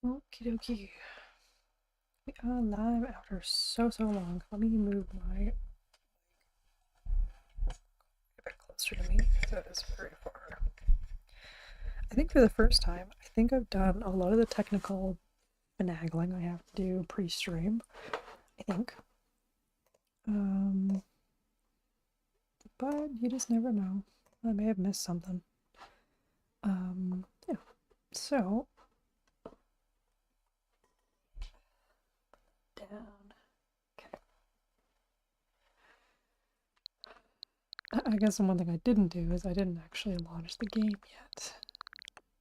Okie dokie. We are live after so long. Let me move my a bit closer to me because that is very far. I think for the first time, I think I've done a lot of the technical finagling I have to do pre-stream. I think. But you just never know. I may have missed something. Yeah. So down. Okay. I guess the one thing I didn't do is I didn't actually launch the game yet.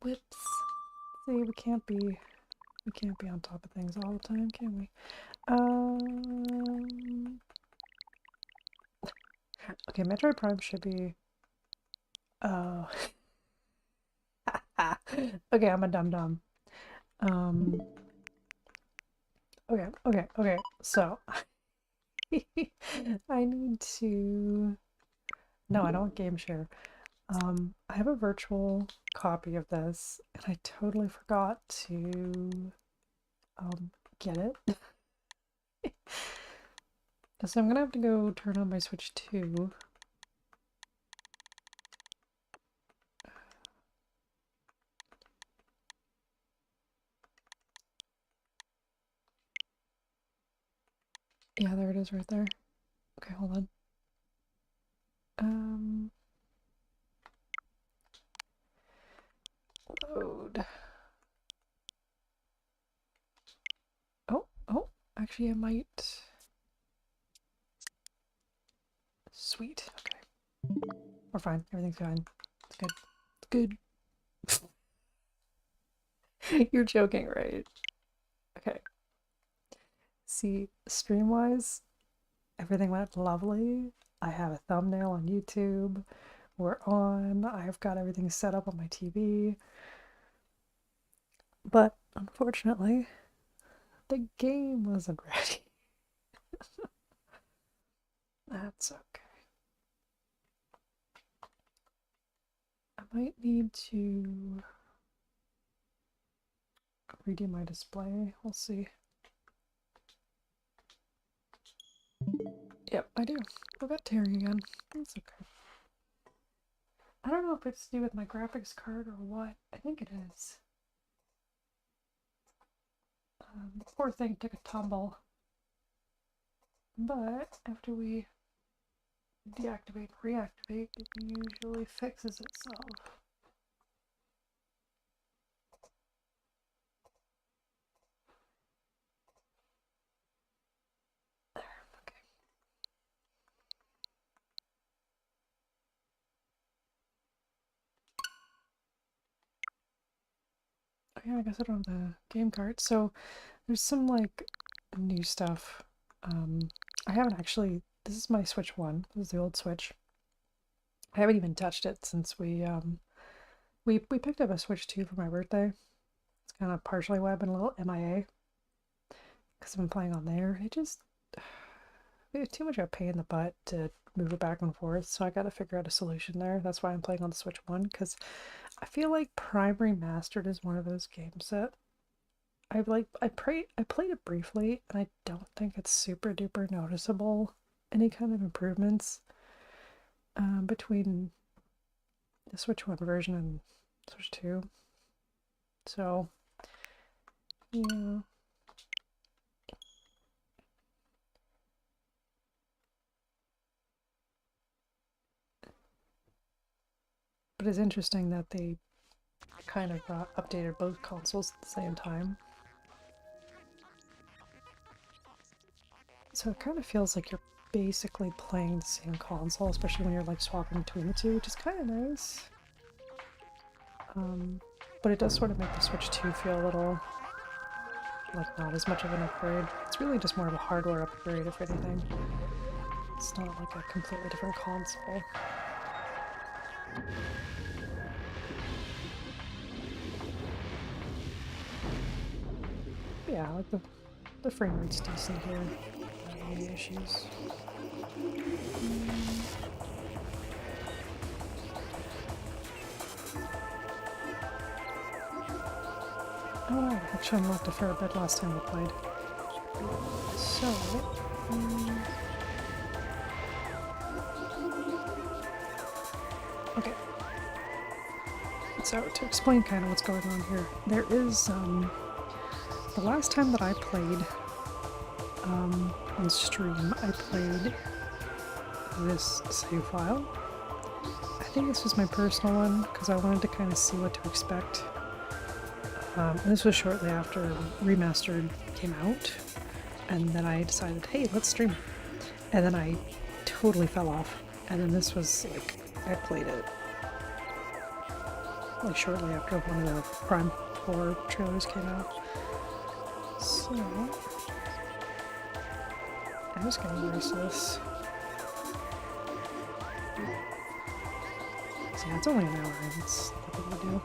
Whoops. See, we can't be on top of things all the time, can we? Okay, Metroid Prime should be okay, I'm a dum-dum. Okay. So I need to no, I don't want game share. I have a virtual copy of this and I totally forgot to get it. So I'm gonna have to go turn on my Switch 2. Yeah, there it is right there. Okay, hold on. Load. Oh, actually I might. Sweet. Okay. We're fine. Everything's fine. It's good. It's good. You're joking, right? Okay. See, stream-wise, everything went lovely. I have a thumbnail on YouTube. We're on. I've got everything set up on my TV. But unfortunately, the game wasn't ready. That's okay. I might need to redo my display. We'll see. Yep, I do. We got tearing again. That's okay. I don't know if it's to do with my graphics card or what. I think it is. The poor thing took a tumble. But after we deactivate and reactivate, it usually fixes itself. There, okay. Oh yeah, I guess I don't have the game card. So there's some like new stuff. I haven't actually, this is my Switch 1. This is the old Switch. I haven't even touched it since we picked up a Switch 2 for my birthday. It's kind of partially web and a little MIA. because I've been playing on there. It was too much of a pain in the butt to move it back and forth, so I gotta figure out a solution there. That's why I'm playing on the Switch 1, because I feel like Prime Remastered is one of those games that I played it briefly, and I don't think it's super duper noticeable any kind of improvements between the Switch 1 version and Switch 2. So, yeah. But it's interesting that they kind of updated both consoles at the same time. So it kind of feels like you're basically playing the same console, especially when you're like swapping between the two, which is kind of nice. But it does sort of make the Switch 2 feel a little like not as much of an upgrade. It's really just more of a hardware upgrade, if anything. It's not like a completely different console. But yeah, like the frame rate's decent here. Not any issues. Oh wow, actually unlocked a fair bit last time we played. So, okay. So to explain kind of what's going on here, there is the last time that I played on stream, I played this save file. I think this was my personal one because I wanted to kind of see what to expect. And this was shortly after Remastered came out, and then I decided, hey, let's stream. And then I totally fell off. And then this was like, I played it like shortly after one of the Prime 4 trailers came out. So I'm just gonna erase this. So yeah, it's only an hour, and it's nothing to do.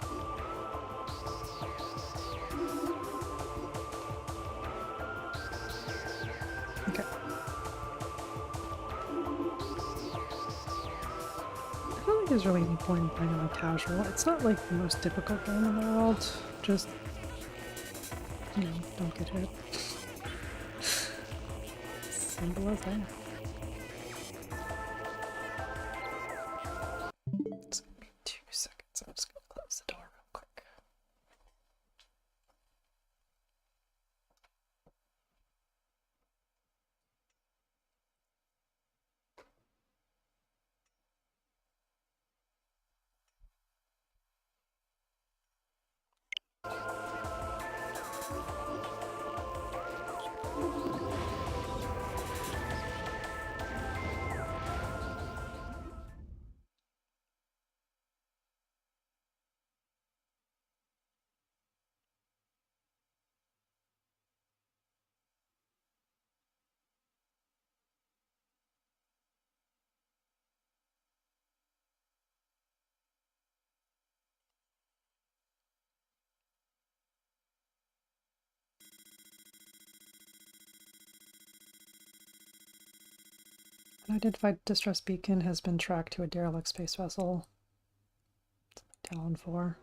Okay. I don't think there's really any point in playing it on casual. It's not like the most difficult game in the world. Just, you know, don't get hit. Simple as that. It's gonna be 2 seconds. I'm just gonna close the door real quick. An identified distress beacon has been tracked to a derelict space vessel. Talon 4.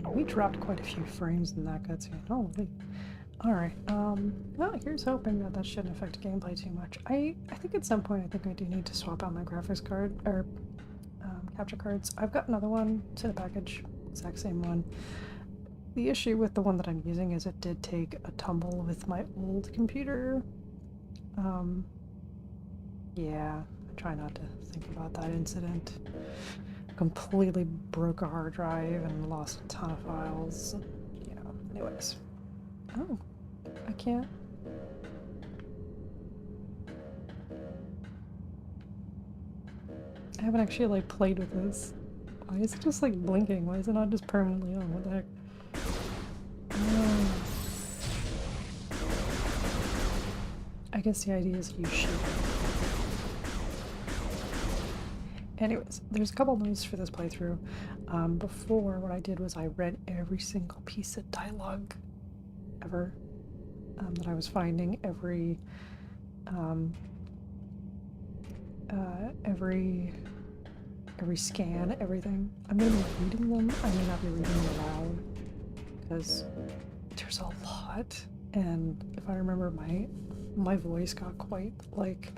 And we dropped quite a few frames in that cutscene. Holy. Alright, well, here's hoping that that shouldn't affect gameplay too much. I think at some point I think I do need to swap out my graphics card, or capture cards. I've got another one, it's in a package, exact same one. The issue with the one that I'm using is it did take a tumble with my old computer. Yeah, I try not to think about that incident. Completely broke a hard drive and lost a ton of files. Yeah, anyways. Oh, I can't. I haven't actually like played with this. Why is it just like blinking? Why is it not just permanently on? What the heck? I guess the idea is you shoot. Anyways, there's a couple notes for this playthrough. Before, what I did was I read every single piece of dialogue ever that I was finding, every scan, everything. I'm gonna be reading them. I may not be reading them aloud because there's a lot, and if I remember, my voice got quite like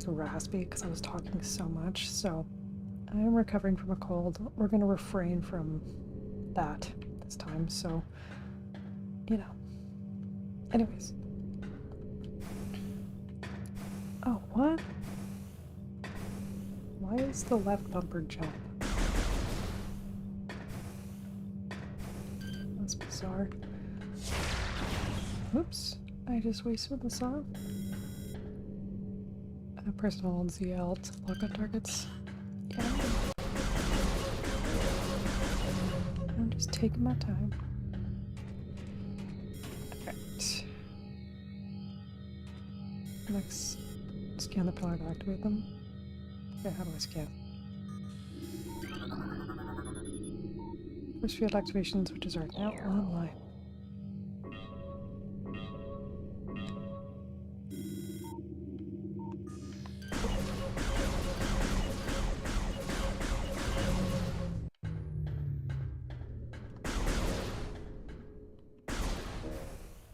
raspy because I was talking so much. So I am recovering from a cold. We're gonna refrain from that this time. So you know. Anyways. Oh, what? Why is the left bumper jump? That's bizarre. Oops, I just wasted the song. Press and hold ZL to lock on targets. Yeah. I'm just taking my time. Alright. Next, scan the pillar to activate them. Okay, how do I scan? First field activation switches are now online.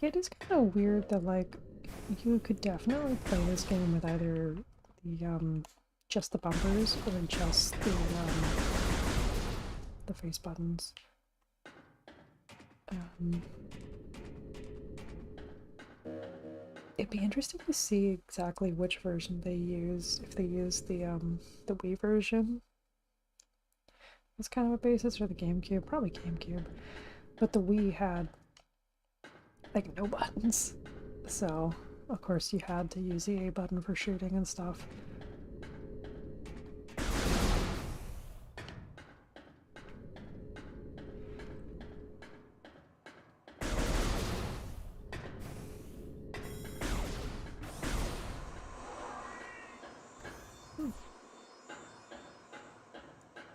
It is kind of weird that, like, you could definitely play this game with either the, just the bumpers or just the face buttons. It'd be interesting to see exactly which version they use, if they use the Wii version. That's kind of a basis, or the GameCube, probably GameCube. But the Wii had like no buttons, so of course you had to use the A button for shooting and stuff.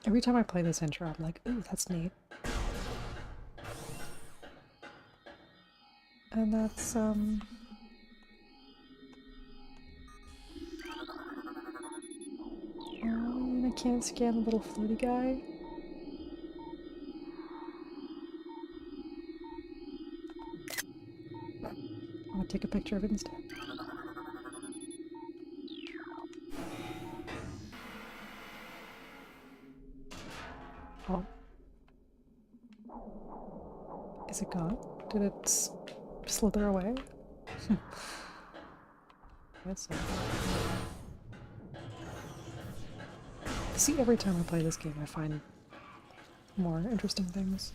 Every time I play this intro, I'm like, ooh, that's neat. And that's, and I can't scan the little floaty guy. I'm gonna take a picture of it instead. Oh. Is it gone? Did it slither away? That's sad. See, every time I play this game I find more interesting things.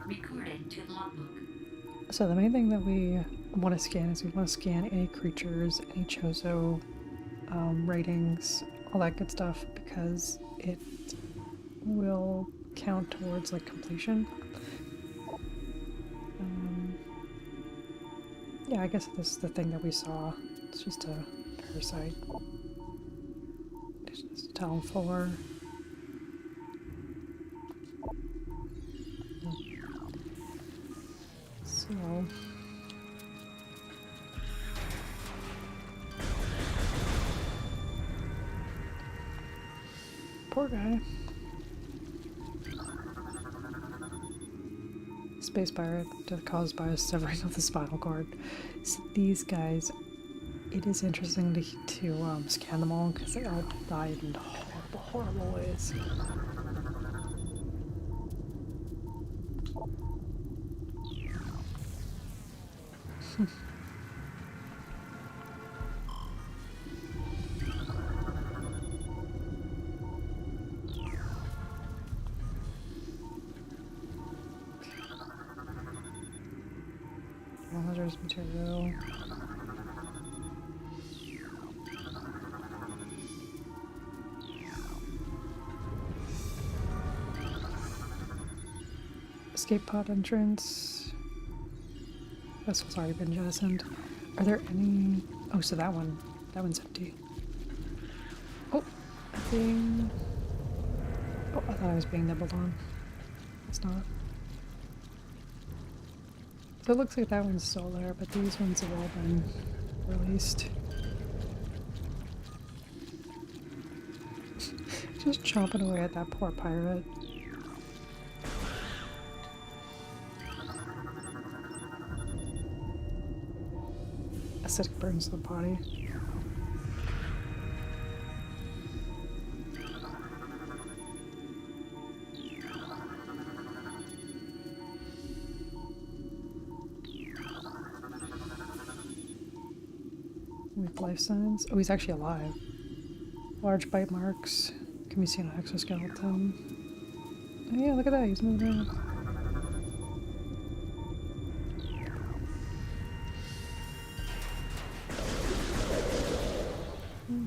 Recorded to logbook. So the main thing that we want to scan is we want to scan any creatures, any Chozo ratings, all that good stuff, because it will count towards like completion. Yeah, I guess this is the thing that we saw. It's just a parasite. It's just a Talon 4. So Poor guy. Space pirate, death caused by a severing of the spinal cord. So these guys, it is interesting to scan them all because they all died in horrible, horrible ways. Hazardous material. Escape pod entrance. Vessel's already been jettisoned. Are there any... Oh, so that one's empty. Oh, nothing. Oh, I thought I was being nibbled on. It's not. So it looks like that one's still there, but these ones have all been released. Just chomping away at that poor pirate. Acidic burns to the body. Weak life signs. Oh, he's actually alive. Large bite marks. Can be seen on exoskeleton. Oh yeah, look at that, he's moving around.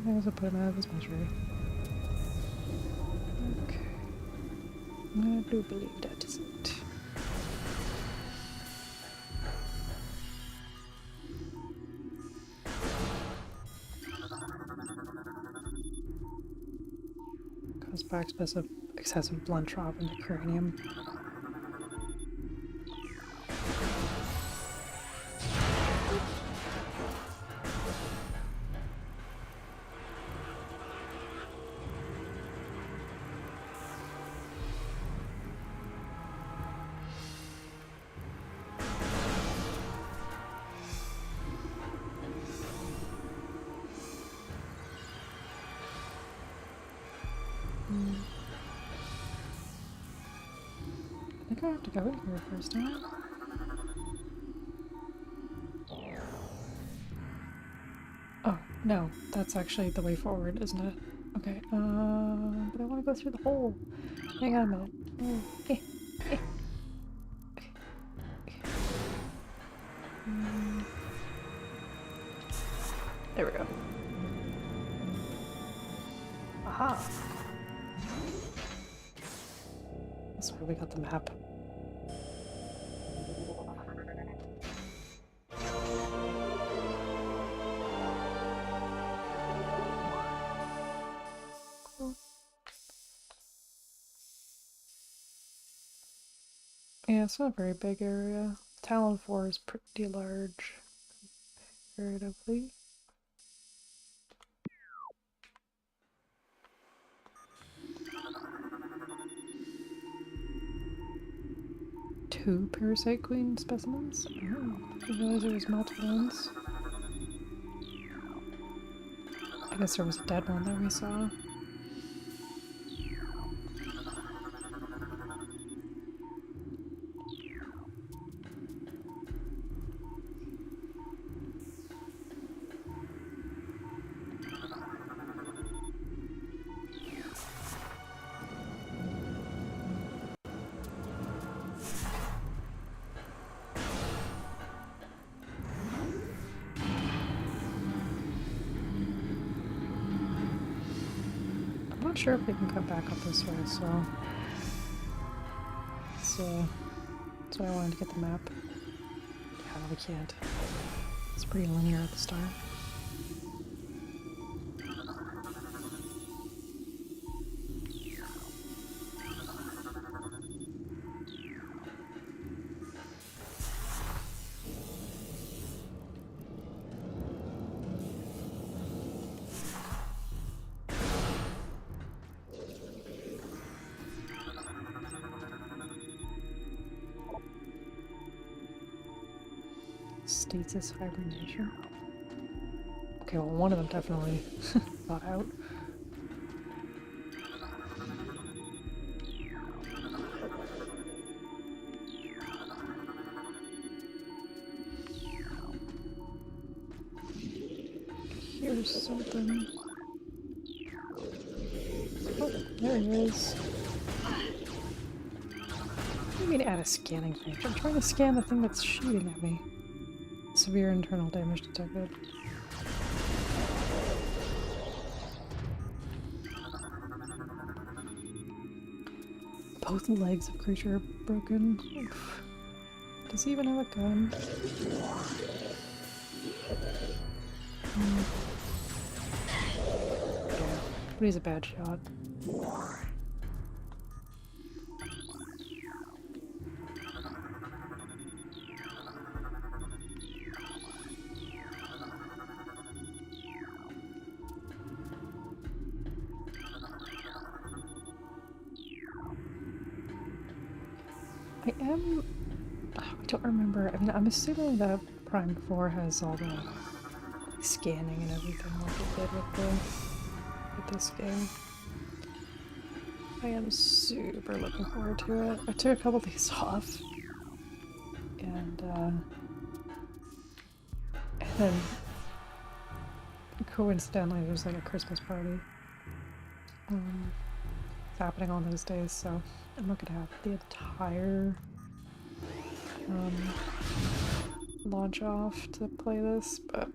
I guess I'll put him out of his misery. Okay. I do believe that is it. Caused by excessive blunt drop in the cranium. I think I have to go in here first, don't I? Oh, no. That's actually the way forward, isn't it? Okay, but I want to go through the hole. Hang on a minute. Oh, okay. Okay. Okay. Okay. There we go. Aha! That's where we got the map. Cool. Yeah, it's not a very big area. Talon 4 is pretty large comparatively. Two parasite queen specimens? Oh, I didn't realize there was multiple ones. I guess there was a dead one that we saw. I'm not sure if we can come back up this way, so that's why I wanted to get the map. Yeah, we can't. It's pretty linear at the start. Deez's hibernation. Okay, well, one of them definitely got out. Here's something. Oh, there he is. What do you mean add a scanning range? I'm trying to scan the thing that's shooting at me. Severe internal damage detected. Both legs of creature are broken. Oof. Does he even have a gun? Yeah, but he's a bad shot. I don't remember. I mean, I'm assuming that Prime 4 has all the scanning and everything like it did with this game. I am super looking forward to it. I took a couple days off, and then coincidentally there's like a Christmas party happening on those days, so I'm not gonna have the entire launch off to play this, but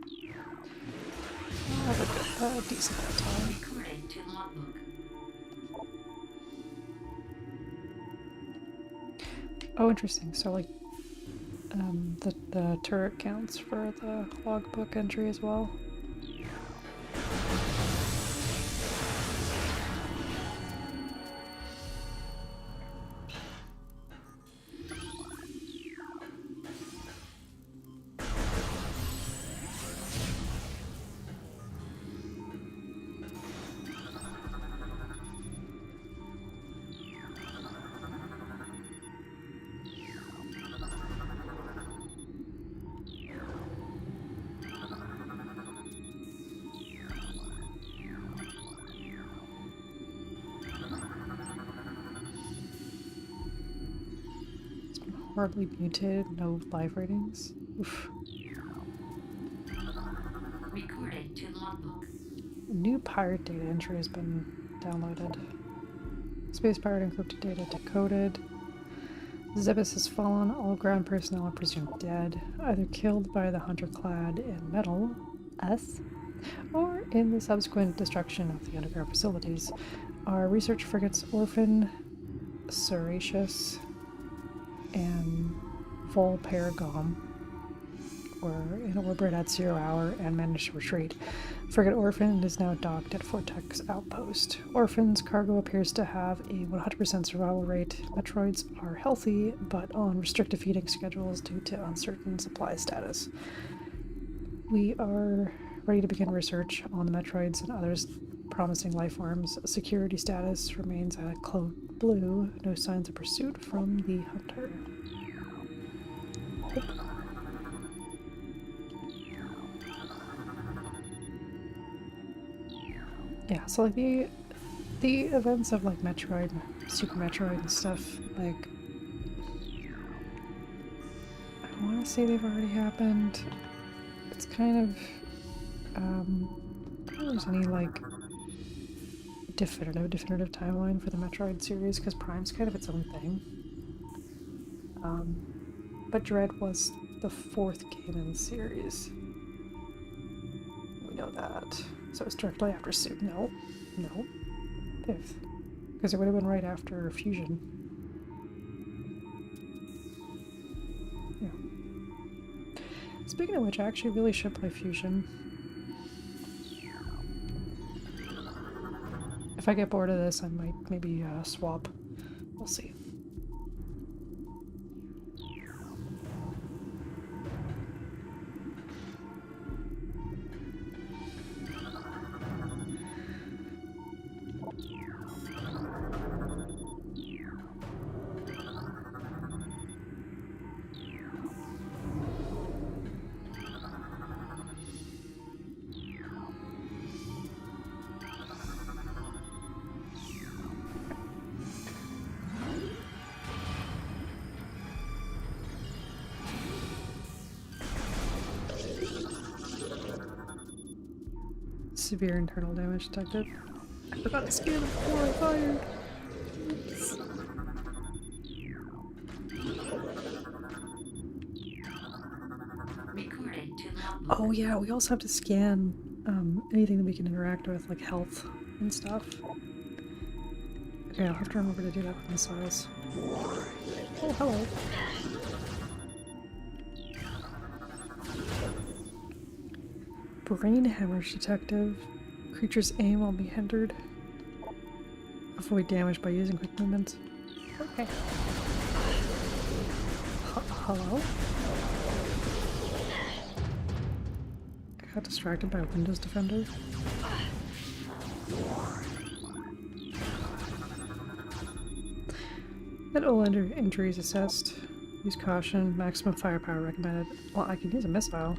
I'll have a decent amount of time. Recording to logbook. Oh, interesting. So, like, the turret counts for the logbook entry as well. Horribly mutated, no live ratings. Oof. Recording to logbook. New pirate data entry has been downloaded. Space pirate encrypted data decoded. Zebus has fallen. All ground personnel are presumed dead, either killed by the hunter clad in metal, us, or in the subsequent destruction of the underground facilities. Our research frigates Orphan, Seratius, and Vol Paragom were in orbit at 0 hour and managed to retreat. Frigate Orphan is now docked at Fort Tuck's outpost. Orphan's cargo appears to have a 100% survival rate. Metroids are healthy, but on restricted feeding schedules due to uncertain supply status. We are ready to begin research on the Metroids and others promising life forms. Security status remains at Code Blue. No signs of pursuit from the hunter. Yeah, so like the events of like Metroid, Super Metroid and stuff, like I want to say they've already happened. It's kind of I don't think there's any like definitive timeline for the Metroid series because Prime's kind of its own thing. But Dread was the 4th game in the series. We know that. So it's directly after Soup. No. 5th. Because it would have been right after Fusion. Yeah. Speaking of which, I actually really should play Fusion. If I get bored of this, I might maybe swap. We'll see. severe internal damage detected. I forgot to scan it before I fired. Oops. Recording to logbook. Oh yeah, we also have to scan anything that we can interact with, like health and stuff. Okay, I'll have to remember to do that with missiles. Oh, hello. Brain hemorrhage detective. Creature's aim will be hindered. Avoid damage by using quick movements. Okay. Hello? I got distracted by a Windows Defender. At all injuries assessed. Use caution. Maximum firepower recommended. Well, I can use a missile.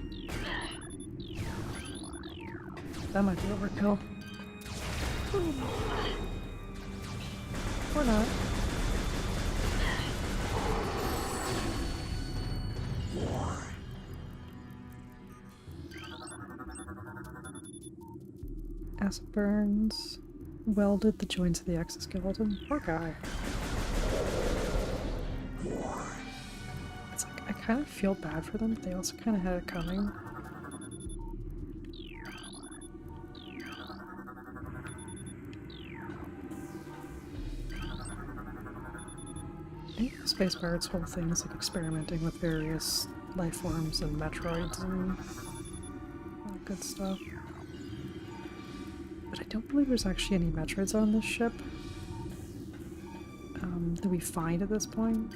That might be overkill. Or not. Acid burns. Welded the joints of the exoskeleton. Poor guy. It's like, I kind of feel bad for them, but they also kind of had it coming. Space Pirate's whole thing is like experimenting with various life forms and Metroids and all that good stuff. But I don't believe there's actually any Metroids on this ship that we find at this point.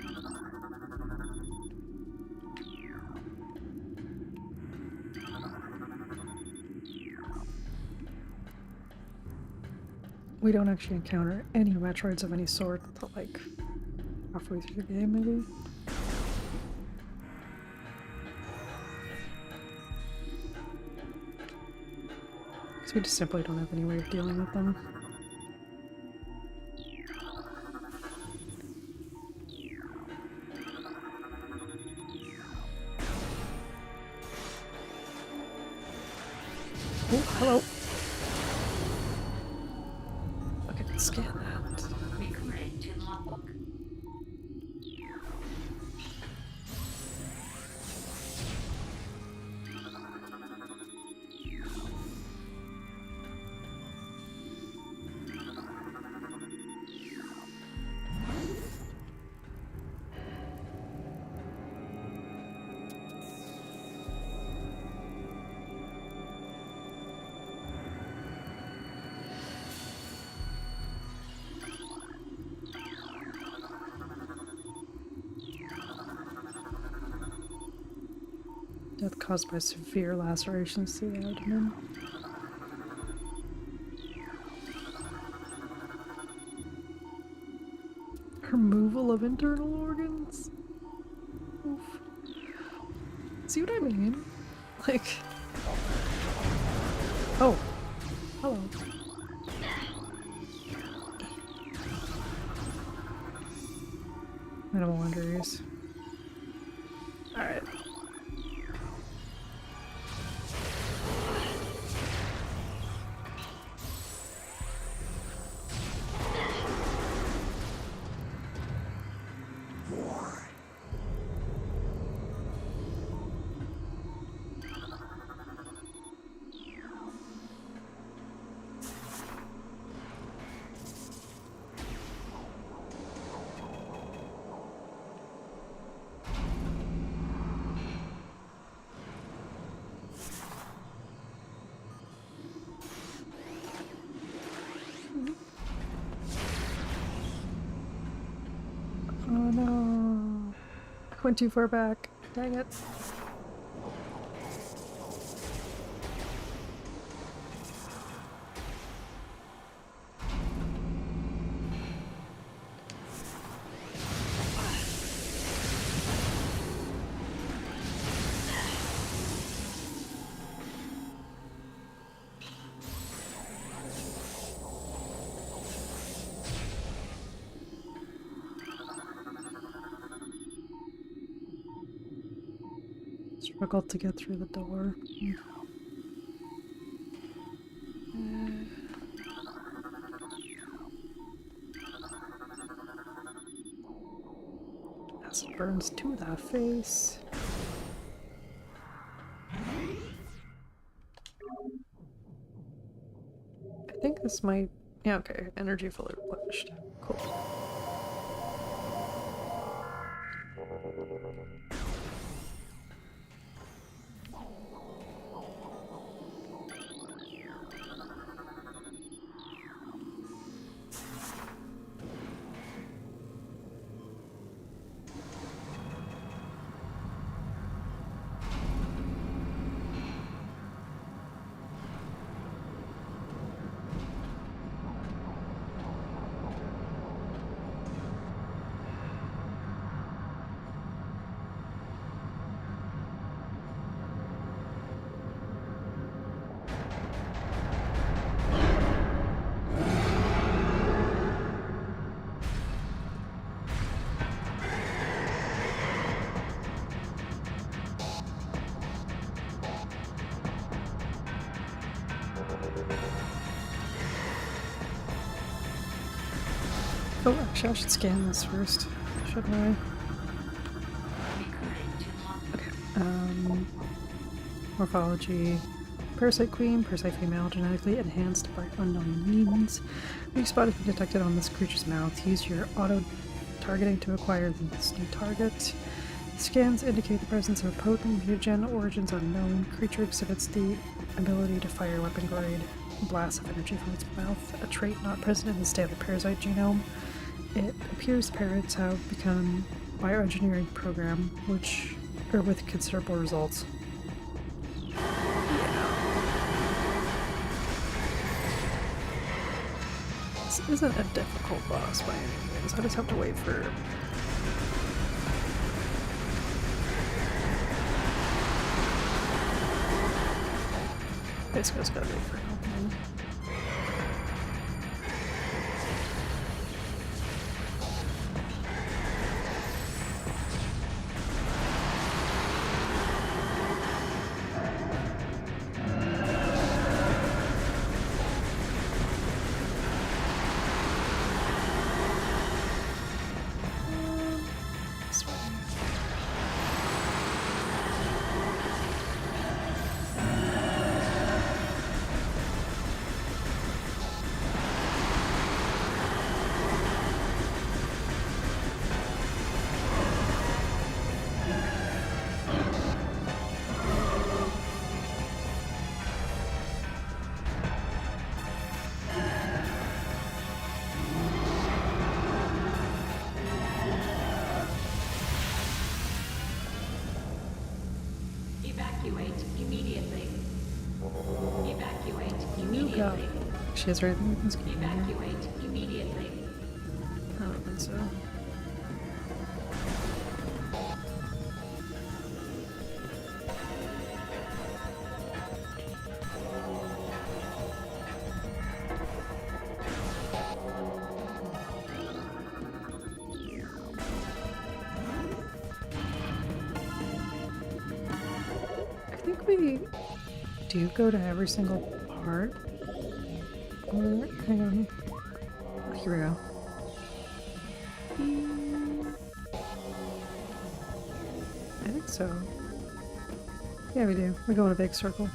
We don't actually encounter any Metroids of any sort until like halfway through the game, maybe. Because we just simply don't have any way of dealing with them. Oh, hello. Okay, let's scan that. Recording to logbook. Death caused by severe lacerations to the abdomen. Removal of internal organs? Oof. See what I mean? Like... Oh. Hello. Minimal injuries. Alright. Oh no. I went too far back. Dang it. Struggled to get through the door. Acid burns to the face. I think this might... Yeah, okay. Energy fully replenished. Cool. Oh, actually, I should scan this first, shouldn't I? Okay. Morphology. Parasite queen, parasite female, genetically enhanced by unknown means. Weak spot if detected on this creature's mouth. Use your auto-targeting to acquire this new target. Scans indicate the presence of a potent mutagen, origins unknown. Creature exhibits the ability to fire weapon-grade blasts of energy from its mouth, a trait not present in the standard parasite genome. It appears the parrots have become bioengineering program, with considerable results. This isn't a difficult boss by any means. I just have to wait for... Basically, just gotta wait for an opening. She has right in this game. Evacuate immediately. I don't think so. I think we do go to every single part. Hang on. Here we go. I think so. Yeah, we do. We go in a big circle.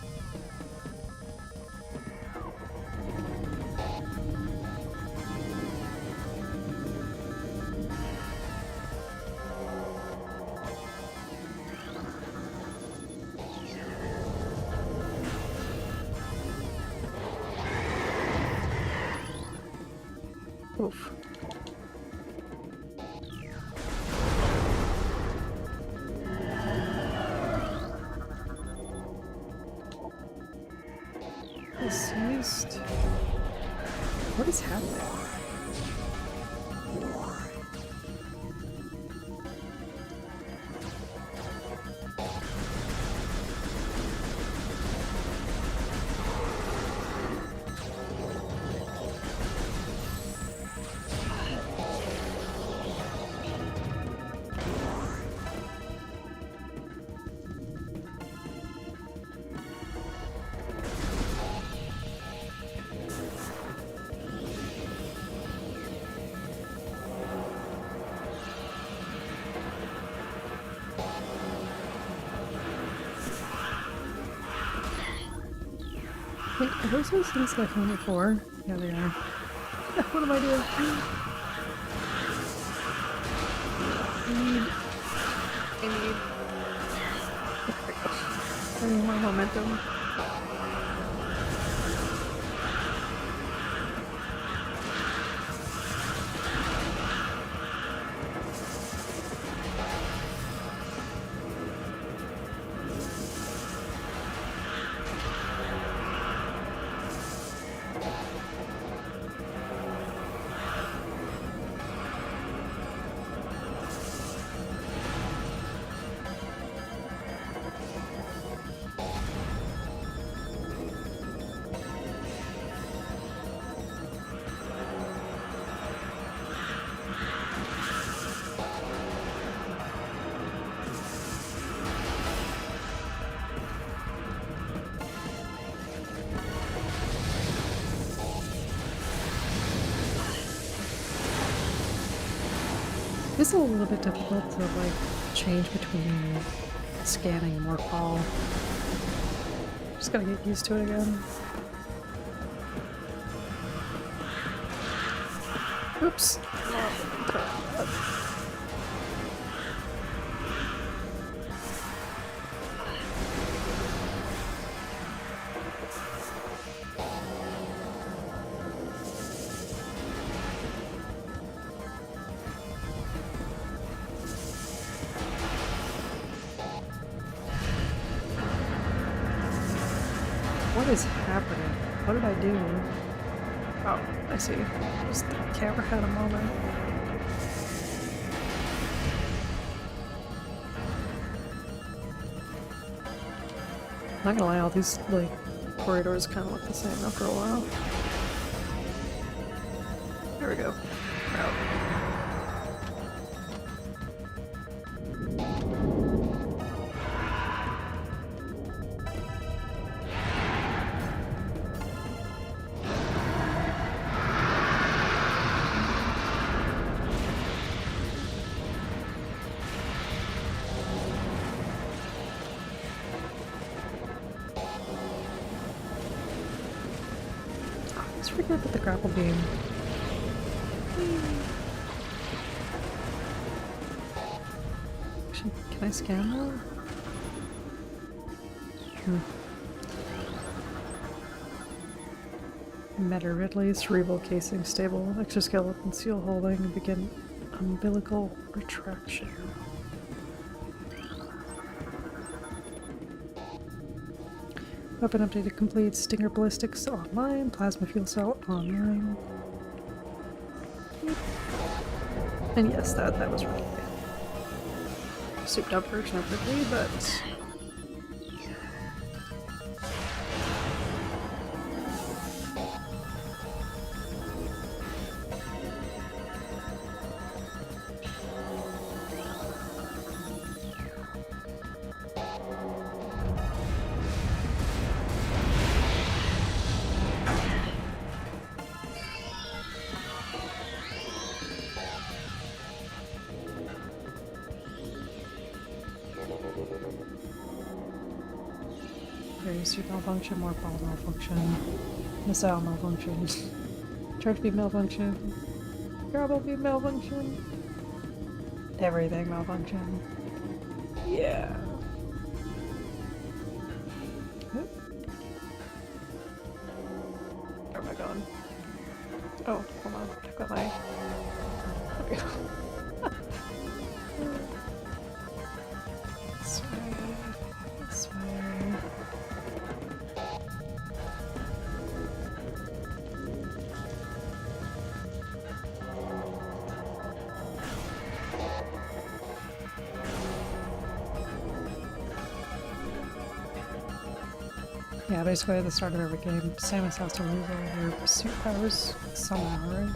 Oof. Deceased. What is happening? Wait, are those those things that I found before? Yeah, they are. What am I doing? I need... I need more momentum. It's a little bit difficult to like change between scanning and more fall. Just gotta get used to it again. Oops. What is happening? What did I do? Oh, I see. Just the camera had a moment. Not gonna lie, all these like corridors kind of look the same after a while. There we go. Out. Let's forget about the grapple beam. Actually, can I scan that? Meta Ridley, cerebral casing stable, exoskeleton seal holding, begin umbilical retraction. Weapon updated complete, Stinger ballistics online, plasma fuel cell online. And yes, that was really souped up version of Ridley, but suit malfunction, more ball malfunction, missile malfunction, charge beam malfunction, grapple beam malfunction, everything malfunction. Yeah. Where am I going? Oh, hold on. I've got my... There we go. This way. This way. Yeah, basically at the start of every game, Samus has to lose all her suit powers somehow, right?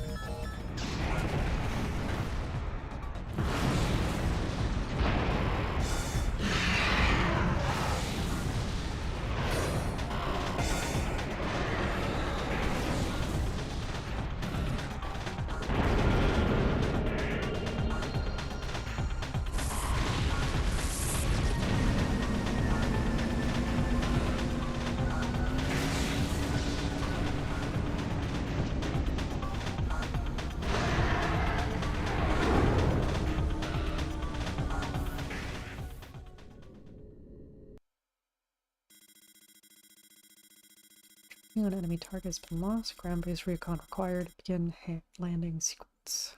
An enemy target has been lost. Ground-based recon required. Begin landing sequence.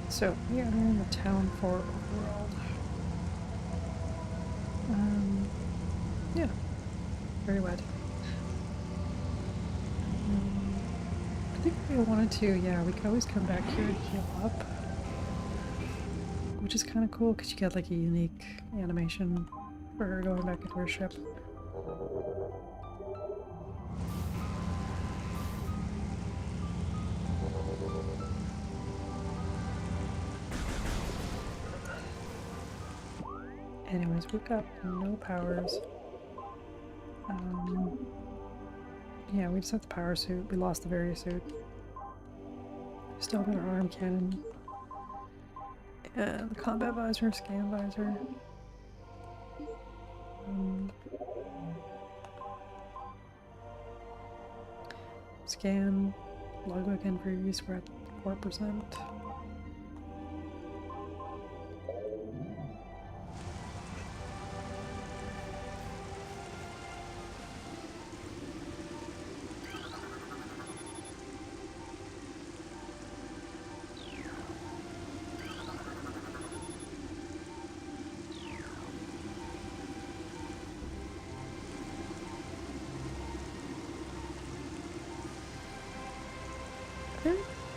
So we are in the town for overworld. Yeah, very wet. I think if we wanted to, yeah, we could always come back here and heal up, which is kind of cool because you get like a unique animation for her going back into her ship. Anyways, we've got no powers. Yeah, we just have the power suit. We lost the Varia suit. Still got our arm cannon. And the combat visor, scan visor. Scan. Logbook entries, we're at 4%.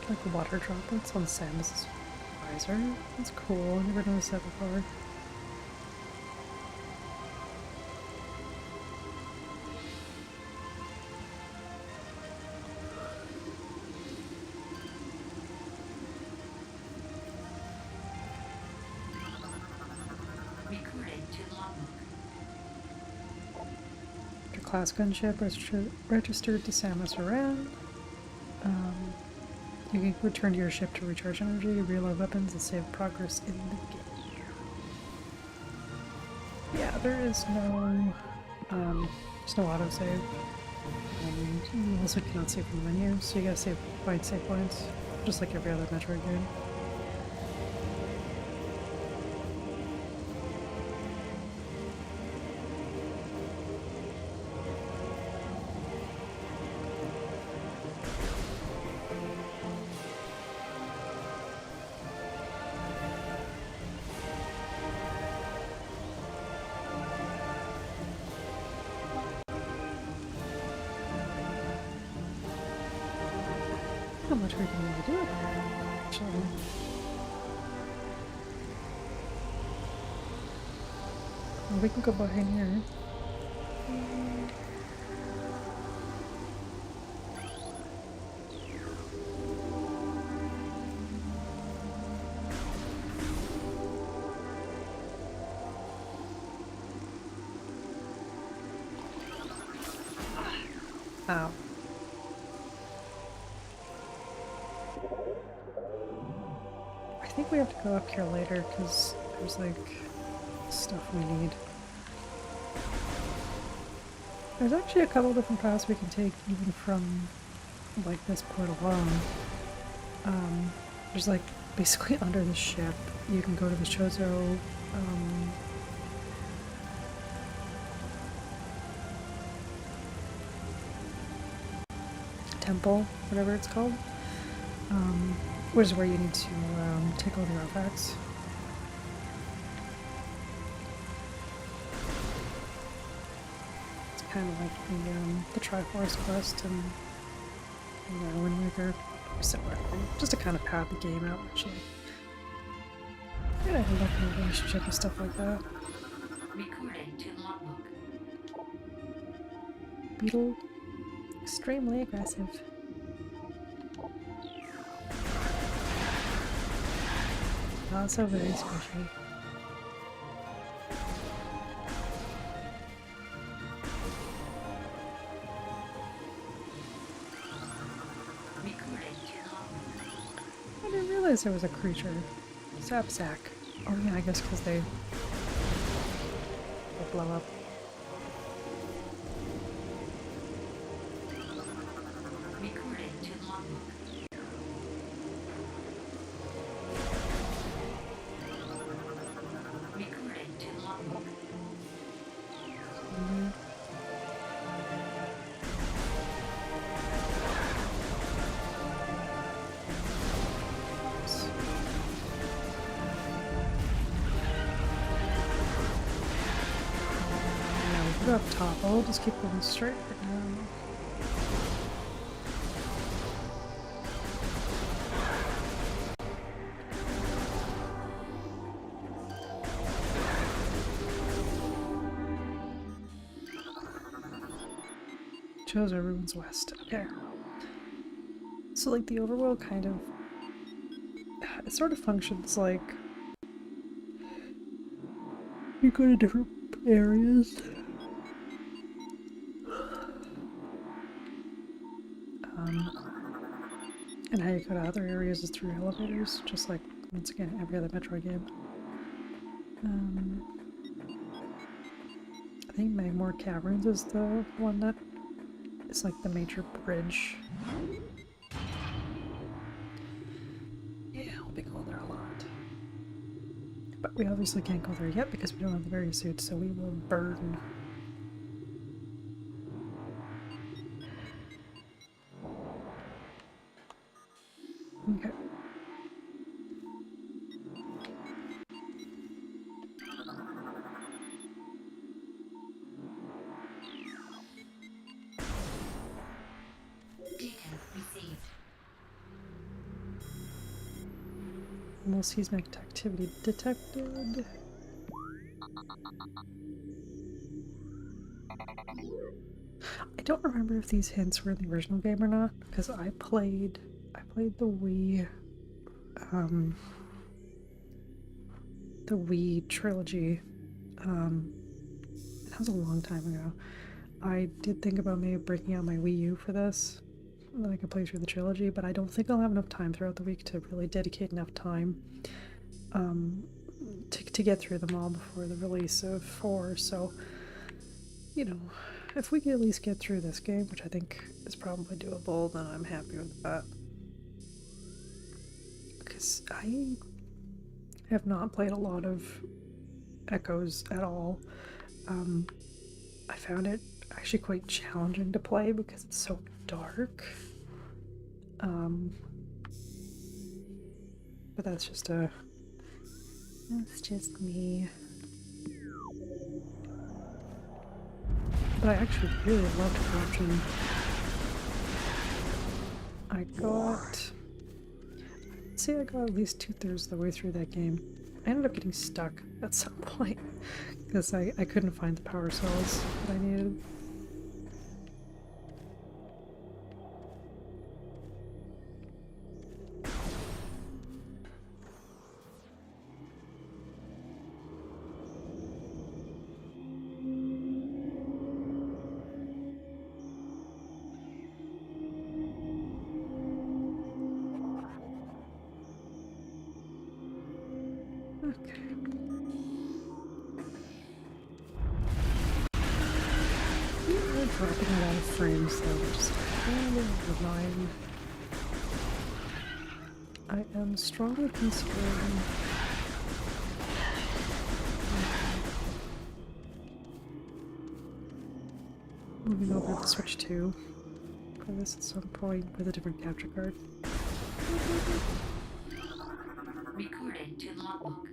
Like water droplets on Samus's visor. That's cool. I never noticed that before. Recording to logbook. Your class gunship registered to Samus Aran. You can return to your ship to recharge energy, reload weapons, and save progress in the game. Yeah, there's no autosave. You also cannot save from the menu, so you gotta find save points, just like every other Metroid game. How much we can really do it, actually. Well, we can go behind here. Ow. I think we have to go up here later because there's like stuff we need. There's actually a couple different paths we can take even from like this port alone. There's like basically under the ship you can go to the Chozo temple, whatever it's called, which is where you need to take all the artifacts. It's kind of like the Triforce quest and Wind Waker similar thing, just to kind of pad the game out, actually. And I have a lovely relationship with stuff like that. Recording to logbook. Beetle, extremely aggressive. Also very squishy. Recording to logbook. I didn't realize there was a creature. Sapsack. Oh yeah, I guess because they blow up. Recording to logbook. Recording to logbook. Yeah, we put it up top. I'll just keep going straight right now. Chose our ruins west. Okay. So like the overworld kind of, it sort of functions like you go to different areas. And how you go to other areas is through elevators, just like, once again, every other Metroid game. I think Magmore Caverns is the one that is like the major bridge. Yeah, I'll be going there a lot. But we obviously can't go there yet because we don't have the berry suit, so we will burn. Okay. Data received. No seismic activity detected. I don't remember if these hints were in the original game or not, because I played the Wii trilogy. That was a long time ago. I did think about maybe breaking out my Wii U for this, and then I could play through the trilogy, but I don't think I'll have enough time throughout the week to really dedicate enough time to get through them all before the release of 4, so, you know, if we can at least get through this game, which I think is probably doable, then I'm happy with that. Because I have not played a lot of Echoes at all. I found it actually quite challenging to play because it's so dark. But that's just me. But I actually really loved Corruption. I got at least 2/3 of the way through that game. I ended up getting stuck at some point because I couldn't find the power cells that I needed. Okay. We're dropping a lot of frames though, which is kind of annoying. I am strongly considering moving over to Switch 2 for this at some point with a different capture card. Recording to logbook.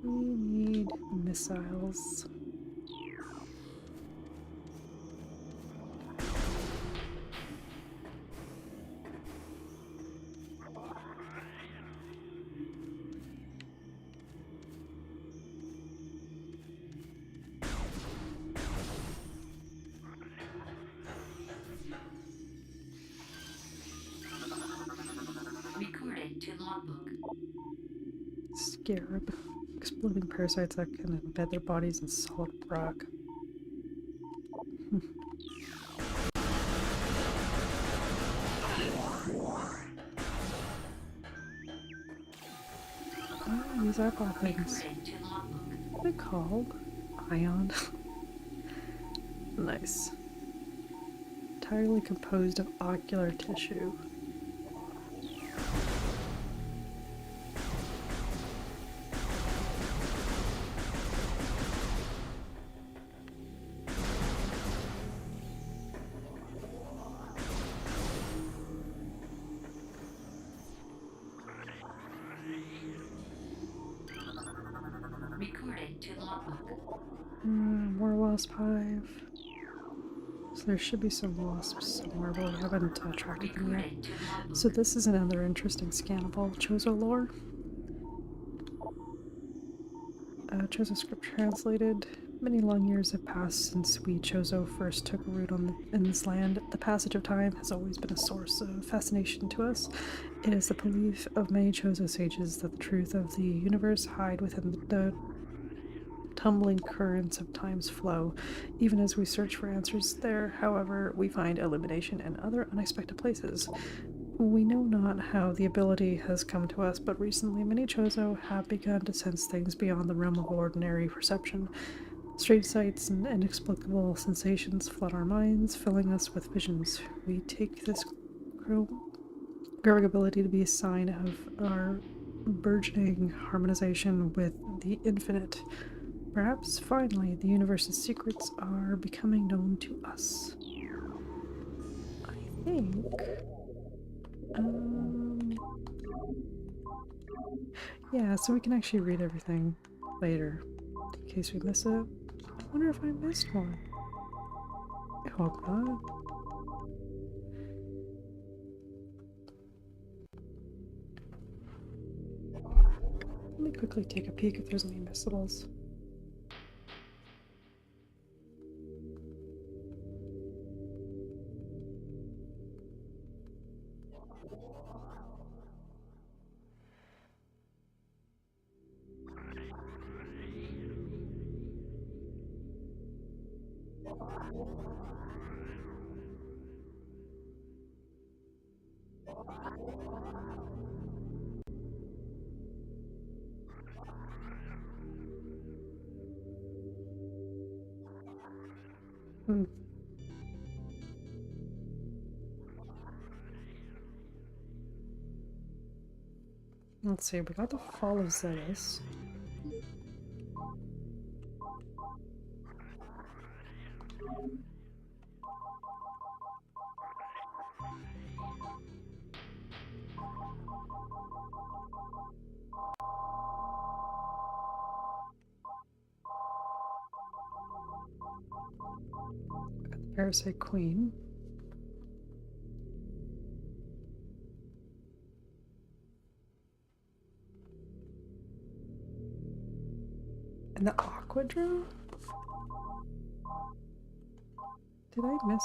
We need missiles. scarab. Exploding parasites that can embed their bodies in solid rock. Oh, these eyeball things. Recording to logbook. What are they called? Ion. Nice. Entirely composed of ocular tissue. Recording to logbook. More wasp hive. So there should be some wasps somewhere, but we haven't attracted them yet. Recording to logbook. So this is another interesting scannable Chozo lore. Chozo script translated. Many long years have passed since we Chozo first took root in this land. The passage of time has always been a source of fascination to us. It is the belief of many Chozo sages that the truth of the universe hide within the tumbling currents of time's flow. Even as we search for answers there, however, we find illumination in other unexpected places. We know not how the ability has come to us, but recently many Chozo have begun to sense things beyond the realm of ordinary perception. Strange sights and inexplicable sensations flood our minds, filling us with visions. We take this growing ability to be a sign of our burgeoning harmonization with the infinite. Perhaps, finally, the universe's secrets are becoming known to us. I think... yeah, so we can actually read everything later, in case we miss it. I wonder if I missed one. I hope not. Let me quickly take a peek if there's any missables. Let's see, we got the Fall of Zeus. We got the Parasite Queen. And the Aquadra? Did I miss?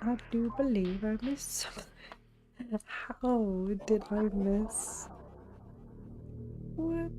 I do believe I missed something. How did I miss? What?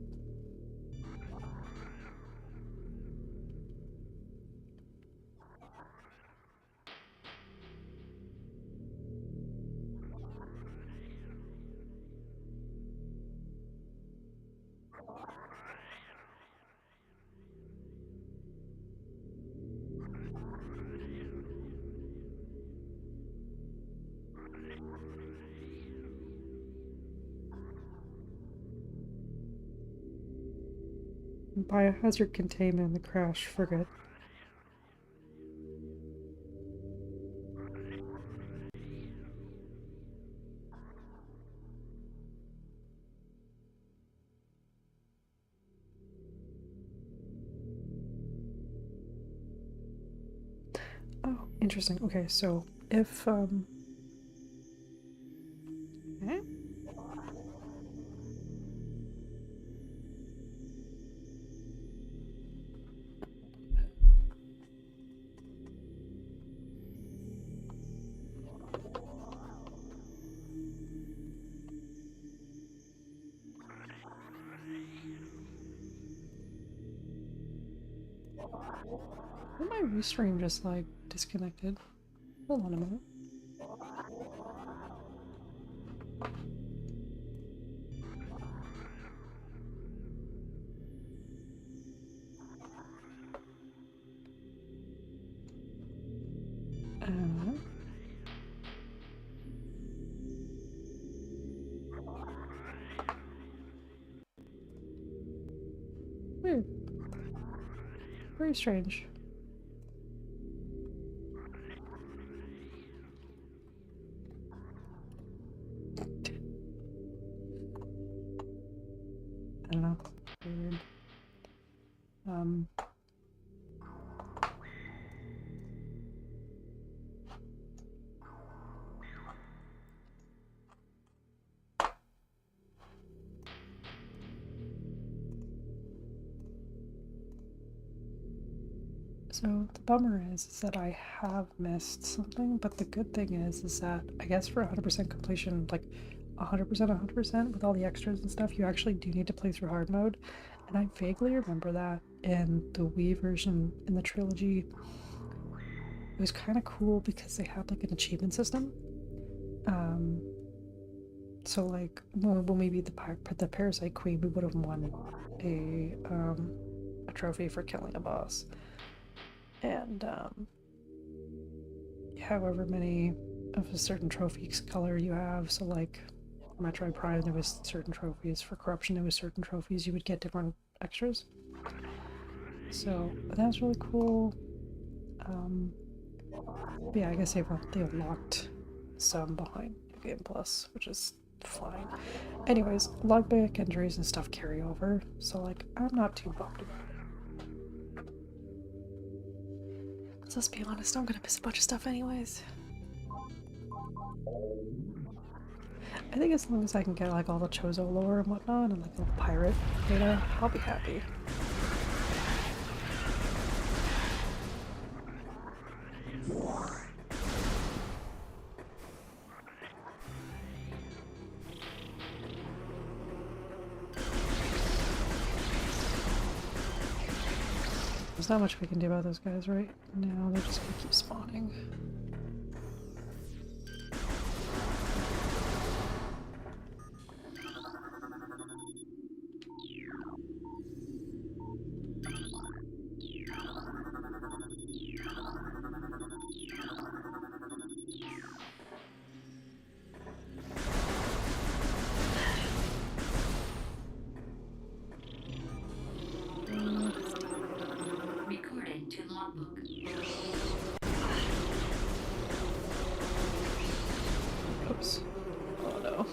Biohazard containment in the crash frigate. Interesting. Okay, so if eh? Why my restream just like disconnected? Hold on a minute. Uh, Weird. Very strange. I don't know. Weird. So the bummer is that I have missed something, but the good thing is that I guess for 100% completion, like 100% with all the extras and stuff, you actually do need to play through hard mode. And I vaguely remember that in the Wii version in the trilogy, it was kind of cool because they had like an achievement system. So like when we beat the Parasite Queen, we would have won a trophy for killing a boss. And however many of a certain trophy's color you have, so like for Metroid Prime there was certain trophies, for Corruption there was certain trophies, you would get different extras. So that was really cool. But yeah, I guess they've locked some behind New Game Plus, which is fine. Anyways, logback injuries and stuff carry over, so like I'm not too bummed about it. Let's be honest, I'm gonna miss a bunch of stuff anyways. I think as long as I can get like all the Chozo lore and whatnot and like all the pirate data, I'll be happy. There's not much we can do about those guys right now, they're just gonna keep spawning. Recording to logbook. Oops. Oh no.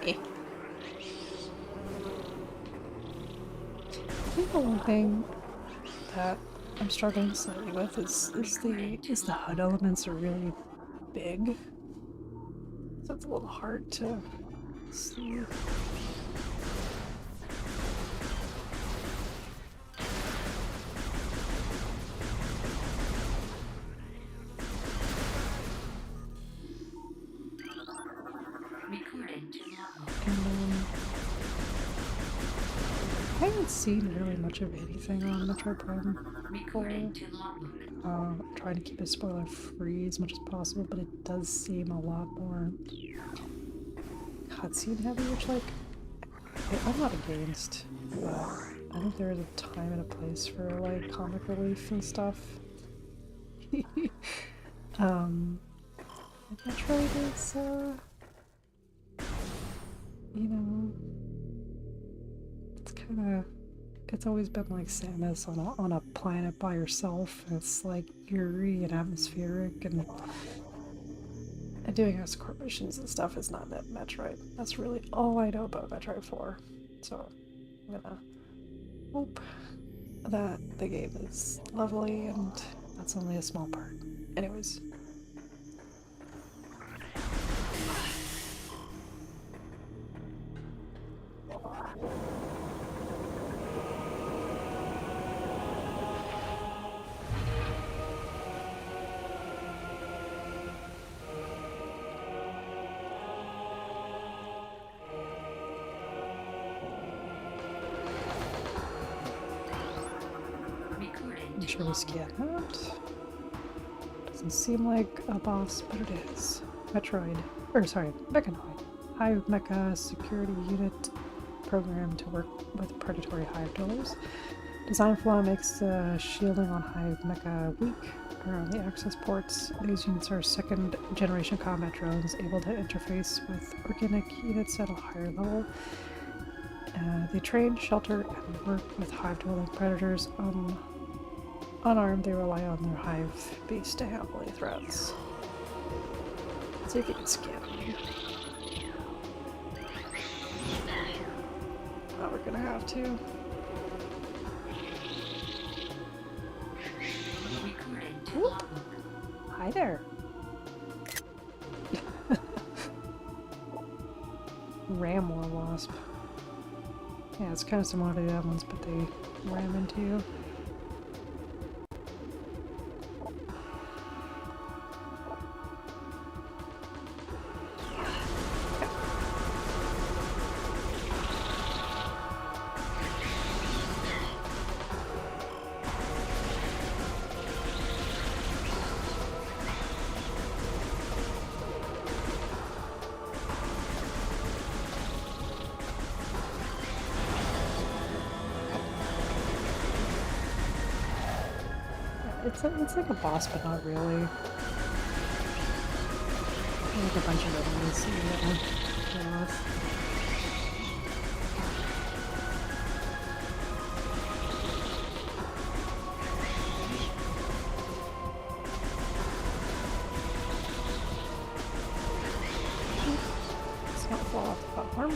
Eh. I think the one thing that I'm struggling slightly with is the HUD elements are really big. So it's a little hard to see. Recording to logbook. And I haven't seen really much of anything on Metroid Prime. Recording to logbook. I'm trying to keep it spoiler free as much as possible, but it does seem a lot more cutscene heavy, which like I'm not against, but I think there is a time and a place for like comic relief and stuff. Metroid is you know, it's always been like Samus on a planet by herself. It's like eerie and atmospheric, and doing escort missions and stuff is not Metroid. That's really all I know about Metroid 4. So I'm gonna hope that the game is lovely and That's only a small part. Anyways. Make sure we scan that. Doesn't seem like a boss, but it is. Metroid. Or sorry, Mechanoid. Hive Mecha Security Unit programmed to work with predatory hive dwellers. Design flaw makes the shielding on Hive Mecha weak around the access ports. These units are second generation combat drones able to interface with organic units at a higher level. They train, shelter, and work with hive dwelling predators. Unarmed, they rely on their hive base to handle any threats. Let's see if you can scan them. Oh, we're gonna have to. Whoop. Hi there. Ram War Wasp. Yeah, it's kind of similar to the other ones, but they ram into you. It's like a boss, but not really. Like a bunch of enemies. Yeah. Let's not fall off the platform.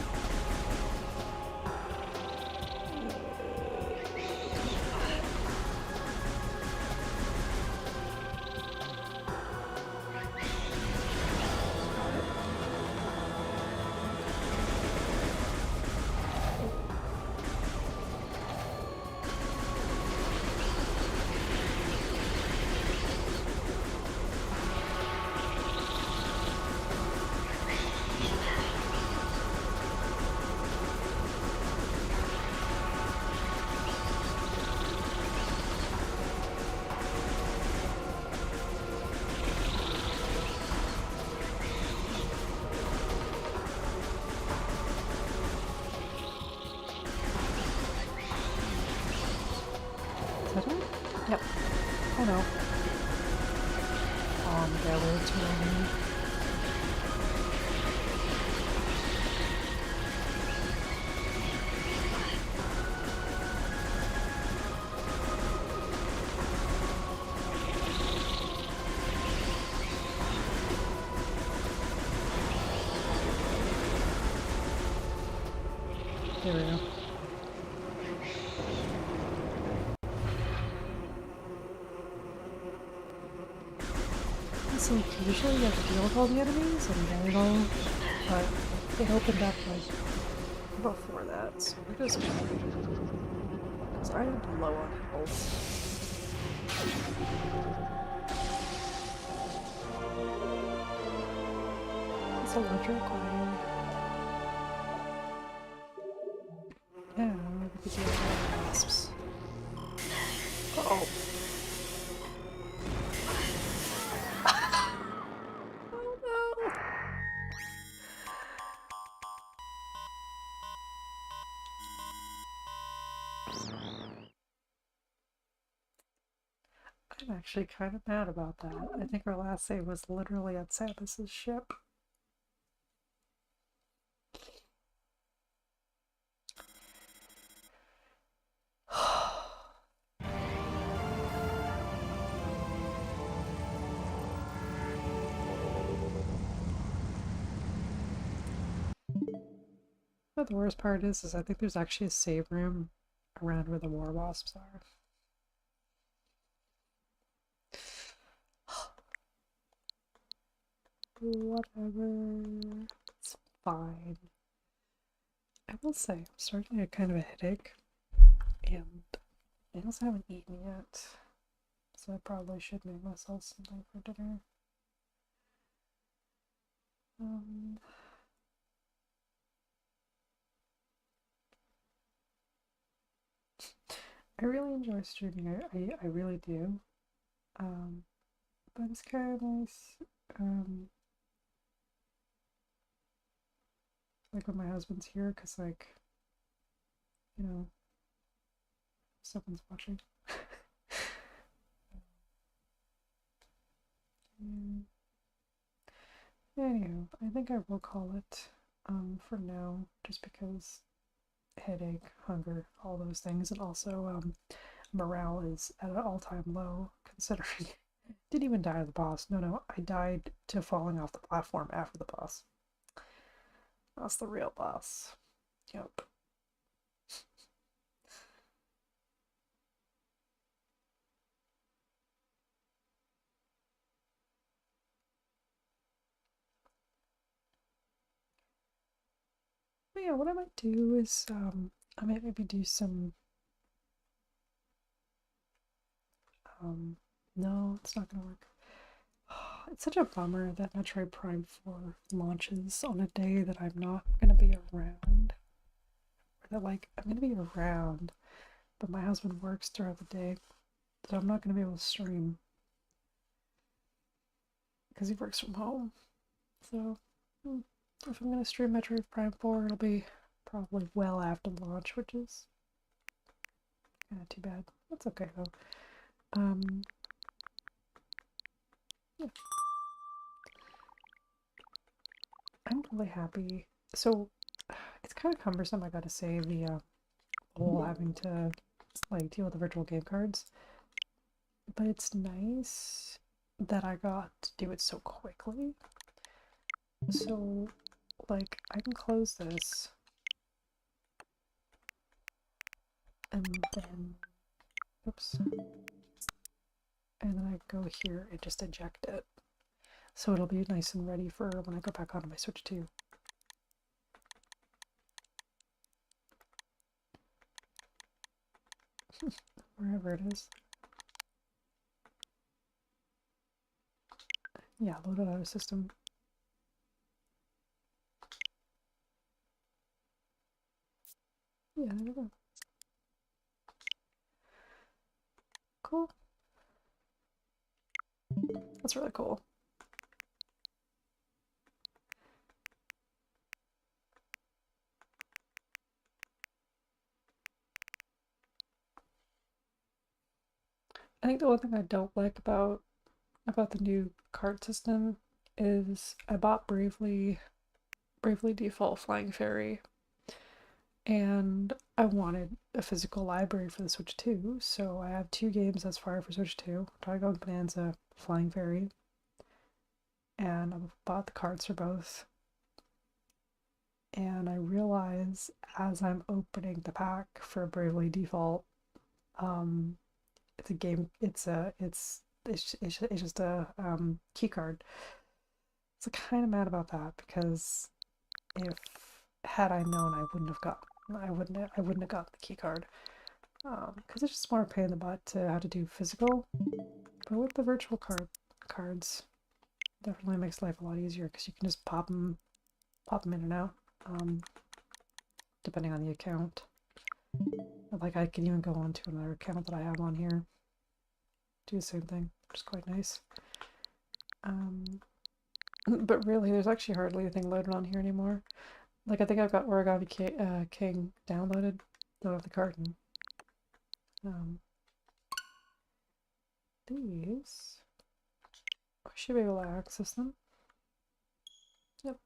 Is that it? Yep. Oh no. There were too many. There we go. Like, usually you have to deal with all the enemies and very long, but it opened up like before that, so we're just gonna because I am low on health. It's electric wire. Yeah, we could deal with wasps. Uh-oh. I'm actually kind of mad about that. I think our last save was literally at Samus's ship. But the worst part is I think there's actually a save room around where the war wasps are. whatever. It's fine. I will say, I'm starting to get kind of a headache, and I also haven't eaten yet, so I probably should make myself something for dinner. I really enjoy streaming. I really do. Um, but it's kind of nice. Like when my husband's here, because like, you know, someone's watching. Mm. Anyhow, I think I will call it for now, just because headache, hunger, all those things, and also morale is at an all-time low considering didn't even die to the boss. No, I died to falling off the platform after the boss. That's the real boss. Yep. But yeah, what I might do is I might maybe do some no, it's not gonna work. It's such a bummer that Metroid Prime 4 launches on a day that I'm not gonna be around. Or that like I'm gonna be around, but my husband works throughout the day, so I'm not gonna be able to stream because he works from home. So if I'm gonna stream Metroid Prime 4, it'll be probably well after launch, which is kind of too bad. That's okay though. Yeah. I'm really happy. So it's kind of cumbersome, I gotta say, the whole having to like deal with the virtual game cards. But it's nice that I got to do it so quickly. So like I can close this and then oops. And then I go here and just eject it. So it'll be nice and ready for when I go back onto my Switch 2. Wherever it is. Yeah, load it out of system. Yeah, there we go. Cool. That's really cool. I think the one thing I don't like about the new card system is I bought Bravely Default Flying Fairy, and I wanted a physical library for the Switch 2, so I have two games thus far for Switch 2, Dragon Bonanza, Flying Fairy, and I've bought the cards for both. And I realize as I'm opening the pack for Bravely Default, um, it's a game. It's just a key card. So kind of mad about that because if had I known, I wouldn't have got the key card. Because it's just more a pain in the butt to have to do physical. But with the virtual cards, definitely makes life a lot easier because you can just pop them in and out. Depending on the account. Like I can even go on to another account that I have on here. Do the same thing, which is quite nice. But really, there's actually hardly anything loaded on here anymore. Like I think I've got Origami King downloaded, though of the carton. These I should be able to access them. Yep.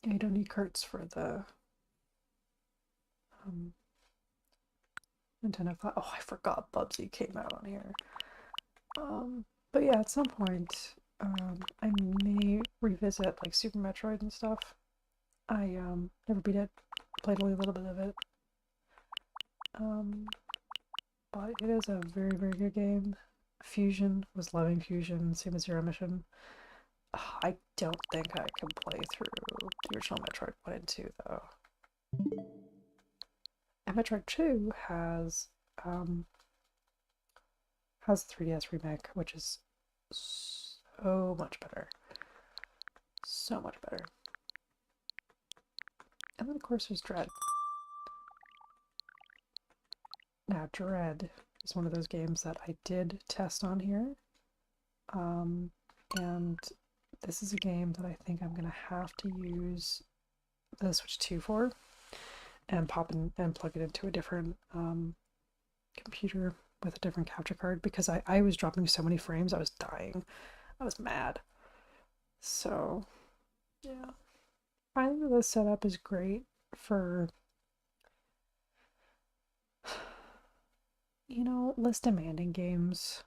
Yeah, you don't need carts for the Nintendo. Oh, I forgot Bubsy came out on here. But yeah, at some point, I may revisit like Super Metroid and stuff. I never beat it, played only a little bit of it. But it is a very, very good game. Fusion was loving Fusion, same as Zero Mission. I don't think I can play through the original Metroid 1 and 2 though. And Metroid 2 has 3DS remake, which is so much better. So much better. And then of course there's Dread. Now Dread is one of those games that I did test on here. And this is a game that I think I'm gonna have to use the Switch 2 for and pop in and plug it into a different computer with a different capture card because I was dropping so many frames, I was dying. I was mad. So, yeah. I think this setup is great for, you know, less demanding games.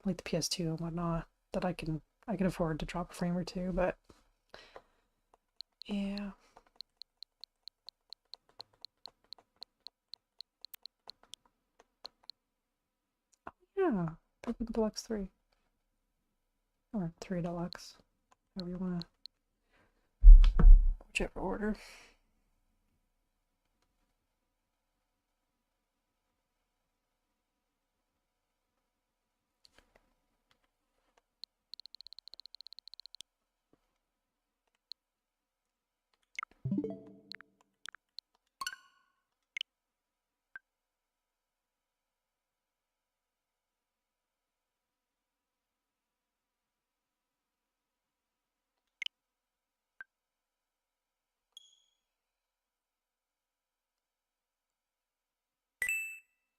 Like the PS2 and whatnot, that I can afford to drop a frame or two, but yeah. Yeah, Pikmin Deluxe 3. Or 3 Deluxe. However you wanna, whichever order.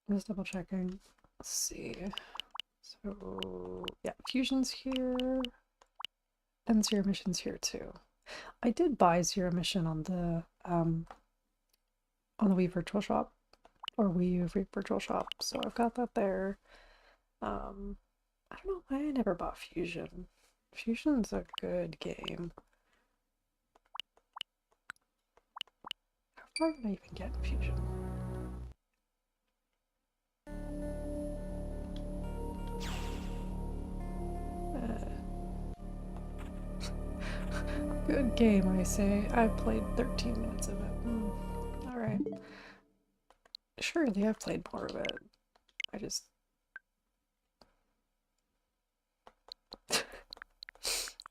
Just double checking. Let's see. So yeah, Fusion's here. And Zero Mission's here too. I did buy Zero Mission on the Wii Virtual Shop. Or Wii U Virtual Shop, so I've got that there. I don't know why I never bought Fusion. Fusion's a good game. How far did I even get in Fusion? Good game, I say. I've played 13 minutes of it. Alright. Surely I've played more of it. I just...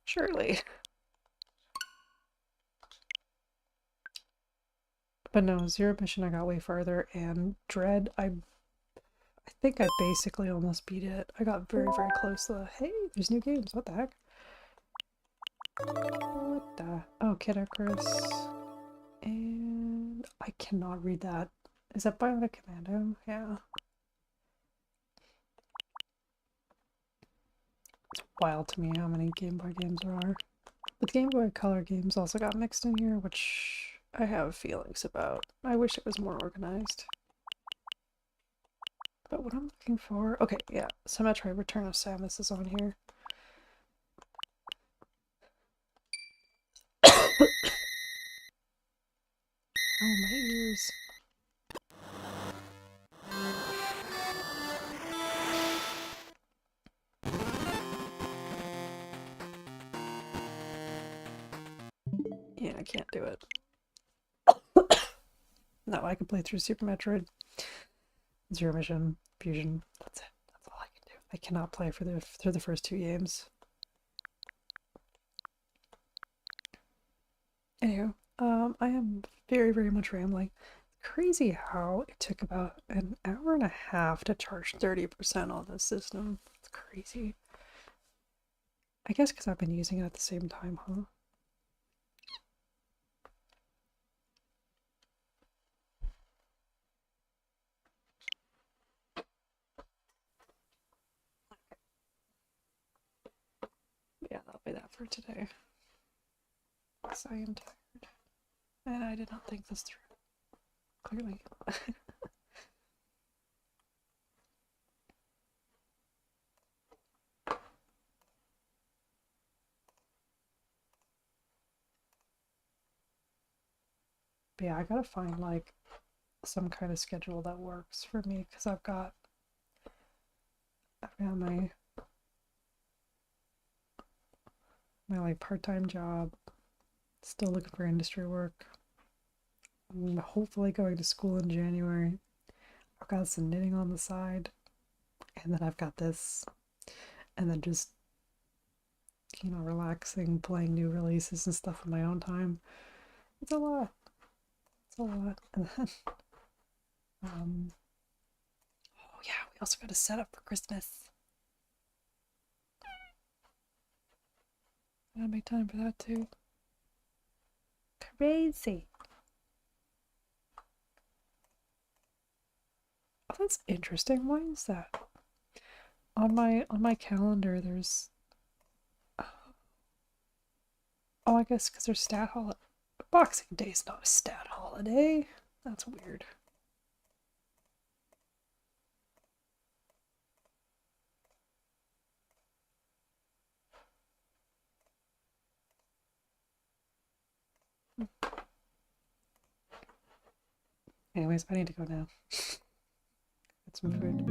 Surely. But no, Zero Mission I got way farther, and Dread, I think I basically almost beat it. I got very, very close to the... Hey, there's new games, what the heck? What the... Oh, Kid Icarus. And I cannot read that. Is that Bionic Commando? Yeah. It's wild to me how many Game Boy games there are. But the Game Boy Color games also got mixed in here, which I have feelings about. I wish it was more organized. But what I'm looking for... Okay, yeah. So Metroid Return of Samus is on here. Oh, my ears. Yeah, I can't do it. No, I can play through Super Metroid, Zero Mission, Fusion. That's it. That's all I can do. I cannot play through the first two games. Anywho, I am very, very much rambling. Crazy how it took about an hour and a half to charge 30% on this system. It's crazy. I guess because I've been using it at the same time, huh? Yeah, that'll be that for today. Because I am tired. And I did not think this through. Clearly. But yeah, I gotta find like some kind of schedule that works for me because I've got got my like part-time job. Still looking for industry work. I'm hopefully going to school in January. I've got some knitting on the side, and then I've got this, and then just, you know, relaxing, playing new releases and stuff in my own time. It's a lot. It's a lot. And then, oh yeah, we also got to set up for Christmas. Gotta make time for that too. Crazy. Oh, that's interesting. Why is that? On my calendar, there's. Oh, I guess because there's stat holiday. Boxing Day's not a stat holiday. That's weird. Anyways, I need to go now. Get some food.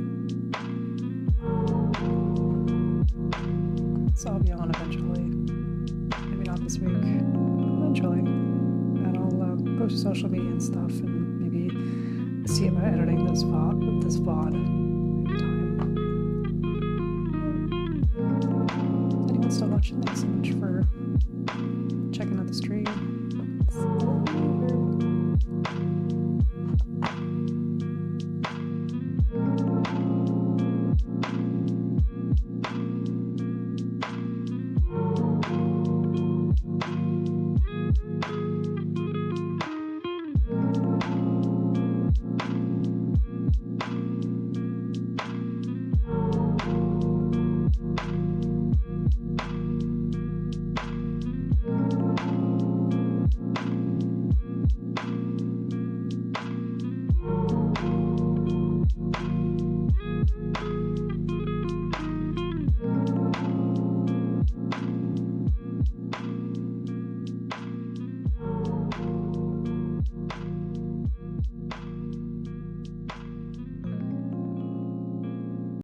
So I'll be on eventually. Maybe not this week. Eventually. And I'll post to social media and stuff and maybe see about editing this VOD. Time. Anyone still watching? Thanks so much for checking out the stream.